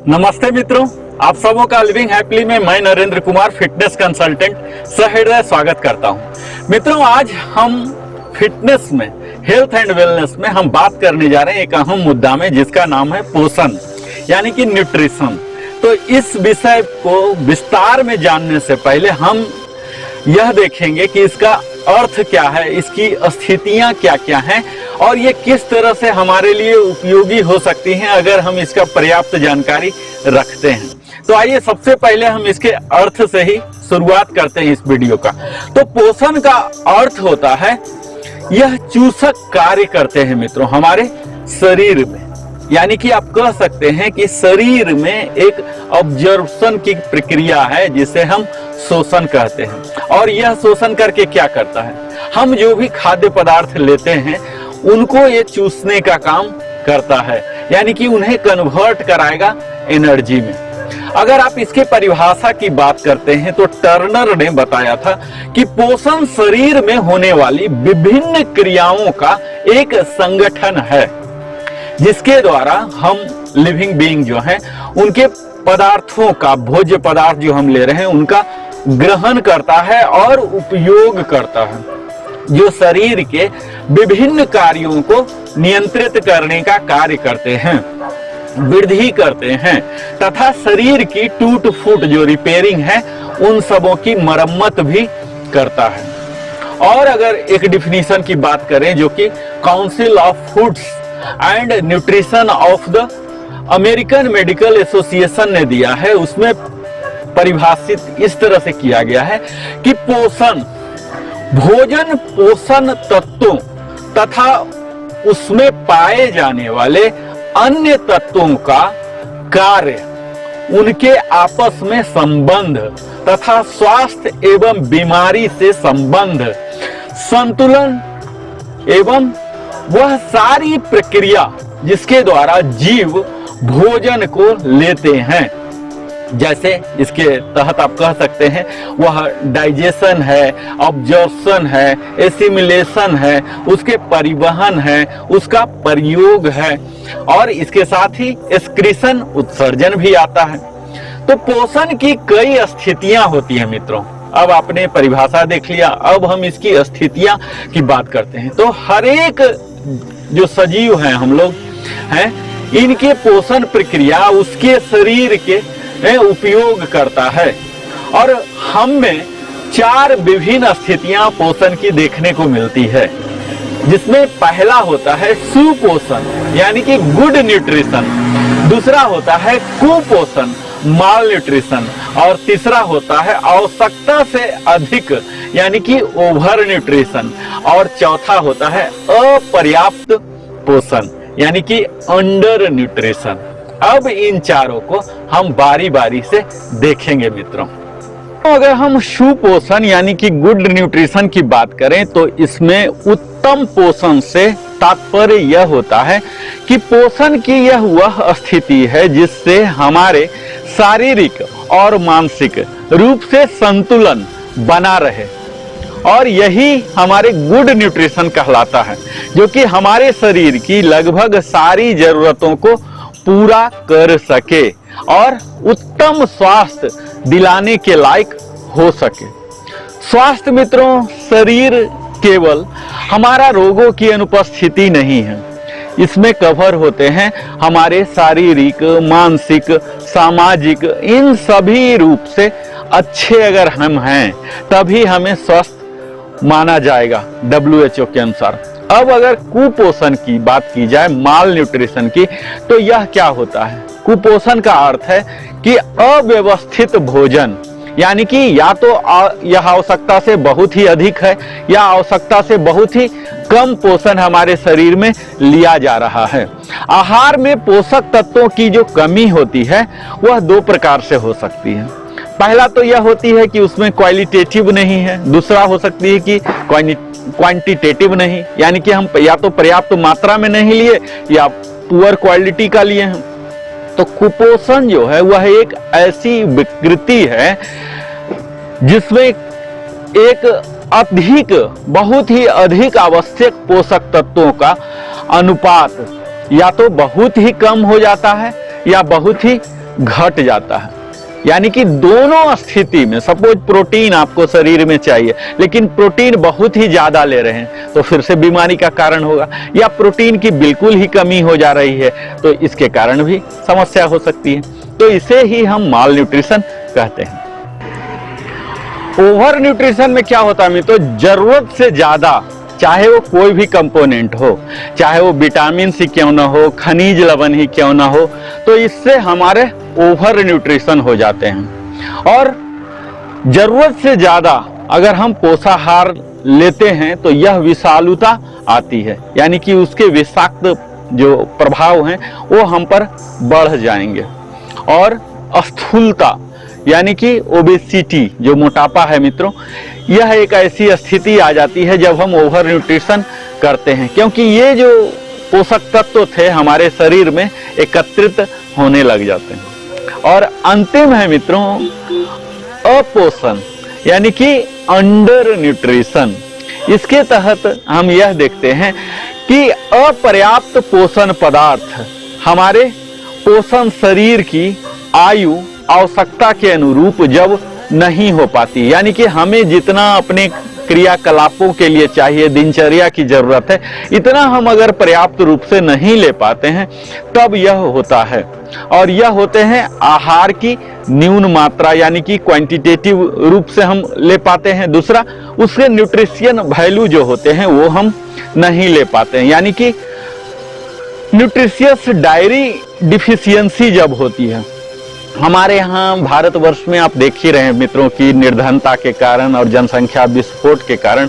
नमस्ते मित्रों, आप सबों का लिविंग हैप्पीली में मैं नरेंद्र कुमार फिटनेस कंसल्टेंट सहृदय स्वागत करता हूं। मित्रों, आज हम फिटनेस में, हेल्थ एंड वेलनेस में हम बात करने जा रहे हैं एक अहम मुद्दा में, जिसका नाम है पोषण यानी कि न्यूट्रिशन। तो इस विषय को विस्तार में जानने से पहले हम यह देखेंगे कि इसका अर्थ क्या है, इसकी स्थितियां क्या क्या हैं और ये किस तरह से हमारे लिए उपयोगी हो सकती हैं अगर हम इसका पर्याप्त जानकारी रखते हैं। तो आइए सबसे पहले हम इसके अर्थ से ही शुरुआत करते हैं इस वीडियो का। तो पोषण का अर्थ होता है यह चूसक कार्य करते हैं मित्रों हमारे शरीर में, यानी कि आप कह सकते हैं कि शरीर में एक ऑब्जर्वेशन की प्रक्रिया है जिसे हम शोषण कहते हैं। और यह शोषण करके क्या करता है, हम जो भी खाद्य पदार्थ लेते हैं उनको ये चूसने का काम करता है, यानी कि उन्हें कन्वर्ट कराएगा एनर्जी में। अगर आप इसके परिभाषा की बात करते हैं तो टर्नर ने बताया था कि पोषण शरीर में होने वाली विभिन्न क्रियाओं का एक संगठन है जिसके द्वारा हम लिविंग बीइंग जो हैं उनके पदार्थों का, भोज्य पदार्थ जो हम ले रहे हैं उनका ग्रहण करता है और उपयोग करता है, जो शरीर के विभिन्न कार्यों को नियंत्रित करने का कार्य करते हैं, वृद्धि करते हैं तथा शरीर की टूट फूट जो रिपेयरिंग है उन सबों की मरम्मत भी करता है। और अगर एक डिफिनीशन की बात करें जो कि council of foods and nutrition of the American medical association ने दिया है, उसमें परिभाषित इस तरह से किया गया है कि पोषण भोजन पोषण तत्वों तथा उसमें पाए जाने वाले अन्य तत्वों का कार्य, उनके आपस में संबंध तथा स्वास्थ्य एवं बीमारी से संबंध, संतुलन एवं वह सारी प्रक्रिया जिसके द्वारा जीव भोजन को लेते हैं। जैसे इसके तहत आप कह सकते हैं वह डाइजेशन है, ऑब्जॉर्प्शन है, एसिमिलेशन है, उसके परिवहन है, उसका प्रयोग है और इसके साथ ही एक्सक्रीशन उत्सर्जन भी आता है। तो पोषण की कई स्थितियां होती हैं मित्रों। अब आपने परिभाषा देख लिया, अब हम इसकी स्थितियां की बात करते हैं। तो हर एक जो सजीव हैं हम लोग हैं, इनके पोषण प्रक्रिया उसके शरीर के उपयोग करता है और हम में 4 विभिन्न स्थितियां पोषण की देखने को मिलती है, जिसमें पहला होता है सुपोषण यानी कि गुड न्यूट्रिशन, दूसरा होता है कुपोषण माल न्यूट्रिशन और तीसरा होता है आवश्यकता से अधिक यानी कि ओवर न्यूट्रिशन और चौथा होता है अपर्याप्त पोषण यानी कि अंडर न्यूट्रिशन। अब इन चारों को हम बारी बारी से देखेंगे मित्रों। तो अगर हम सुपोषण यानी कि गुड न्यूट्रिशन की बात करें तो इसमें उत्तम पोषण से तात्पर्य यह होता है कि पोषण की यह वह स्थिति है जिससे हमारे शारीरिक और मानसिक रूप से संतुलन बना रहे, और यही हमारे गुड न्यूट्रिशन कहलाता है, जो कि हमारे शरीर की लगभग सारी जरूरतों को पूरा कर सके और उत्तम स्वास्थ्य दिलाने के लायक हो सके। स्वास्थ्य मित्रों, शरीर केवल हमारा रोगों की अनुपस्थिति नहीं है, इसमें कवर होते हैं हमारे शारीरिक, मानसिक, सामाजिक, इन सभी रूप से अच्छे अगर हम हैं तभी हमें स्वस्थ माना जाएगा WHO के अनुसार। अब अगर कुपोषण की बात की जाए, माल न्यूट्रिशन की, तो यह क्या होता है? कुपोषण का अर्थ है कि अव्यवस्थित भोजन, यानी कि या तो यह आवश्यकता से बहुत ही अधिक है या आवश्यकता से बहुत ही कम पोषण हमारे शरीर में लिया जा रहा है। आहार में पोषक तत्वों की जो कमी होती है वह 2 प्रकार से हो सकती है। पहला तो यह होती है कि उसमें क्वालिटेटिव नहीं है, दूसरा हो सकती है कि क्वांटिटेटिव नहीं, यानी कि हम या तो पर्याप्त मात्रा में नहीं लिए या पुअर क्वालिटी का लिए हैं। तो कुपोषण जो है वह एक ऐसी विकृति है जिसमें एक अधिक, बहुत ही अधिक आवश्यक पोषक तत्वों का अनुपात या तो बहुत ही कम हो जाता है या बहुत ही घट जाता है। यानी कि दोनों स्थिति में, सपोज प्रोटीन आपको शरीर में चाहिए लेकिन प्रोटीन बहुत ही ज्यादा ले रहे हैं तो फिर से बीमारी का कारण होगा, या प्रोटीन की बिल्कुल ही कमी हो जा रही है तो इसके कारण भी समस्या हो सकती है। तो इसे ही हम माल न्यूट्रिशन कहते हैं। ओवर न्यूट्रिशन में क्या होता है तो जरूरत से ज्यादा, चाहे वो कोई भी कंपोनेंट हो, चाहे वो विटामिन सी क्यों ना हो, खनिज लवण ही क्यों ना हो, तो इससे हमारे ओवर न्यूट्रिशन हो जाते हैं। और जरूरत से ज्यादा अगर हम पोषाहार लेते हैं तो यह विषालुता आती है, यानी कि उसके विषाक्त जो प्रभाव हैं वो हम पर बढ़ जाएंगे। और स्थूलता यानी कि ओबेसिटी, जो मोटापा है मित्रों, यह एक ऐसी स्थिति आ जाती है जब हम ओवर न्यूट्रिशन करते हैं, क्योंकि ये जो पोषक तत्व थे हमारे शरीर में एकत्रित होने लग जाते हैं। और अंतिम है मित्रों अपोषण, यानी कि अंडर न्यूट्रिशन। इसके तहत हम यह देखते हैं कि अपर्याप्त पोषण पदार्थ हमारे पोषण शरीर की आयु आवश्यकता के अनुरूप जब नहीं हो पाती, यानी कि हमें जितना अपने क्रियाकलापों के लिए चाहिए, दिनचर्या की जरूरत है, इतना हम अगर पर्याप्त रूप से नहीं ले पाते हैं तब यह होता है। और यह होते हैं आहार की न्यून मात्रा, यानी कि क्वांटिटेटिव रूप से हम ले पाते हैं। दूसरा, उसके न्यूट्रिशन वैल्यू जो होते हैं वो हम नहीं ले पाते हैं, यानी कि न्यूट्रिशियस डायरी डिफिशियंसी जब होती है। हमारे यहाँ भारतवर्ष में आप देख ही रहे हैं मित्रों की निर्धनता के कारण और जनसंख्या विस्फोट के कारण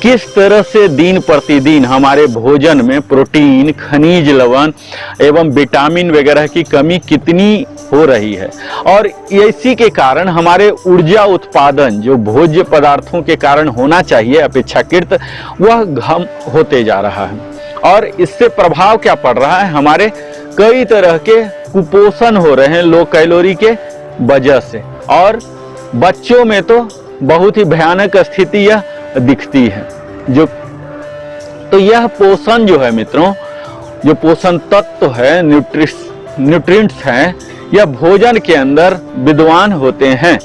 किस तरह से दिन प्रतिदिन हमारे भोजन में प्रोटीन, खनिज लवण एवं विटामिन वगैरह की कमी कितनी हो रही है। और इसी के कारण हमारे ऊर्जा उत्पादन जो भोज्य पदार्थों के कारण होना चाहिए अपेक्षाकृत, वह कम होते जा रहा है। और इससे प्रभाव क्या पड़ रहा है, हमारे कई तरह के कुपोषण हो रहे हैं लो कैलोरी के वजह से। और बच्चों में तो बहुत ही भयानक स्थिति यह दिखती है। जो तो यह पोषण जो है मित्रों, जो पोषण तत्व है, न्यूट्रिएंट्स हैं, यह भोजन के अंदर विद्वान होते हैं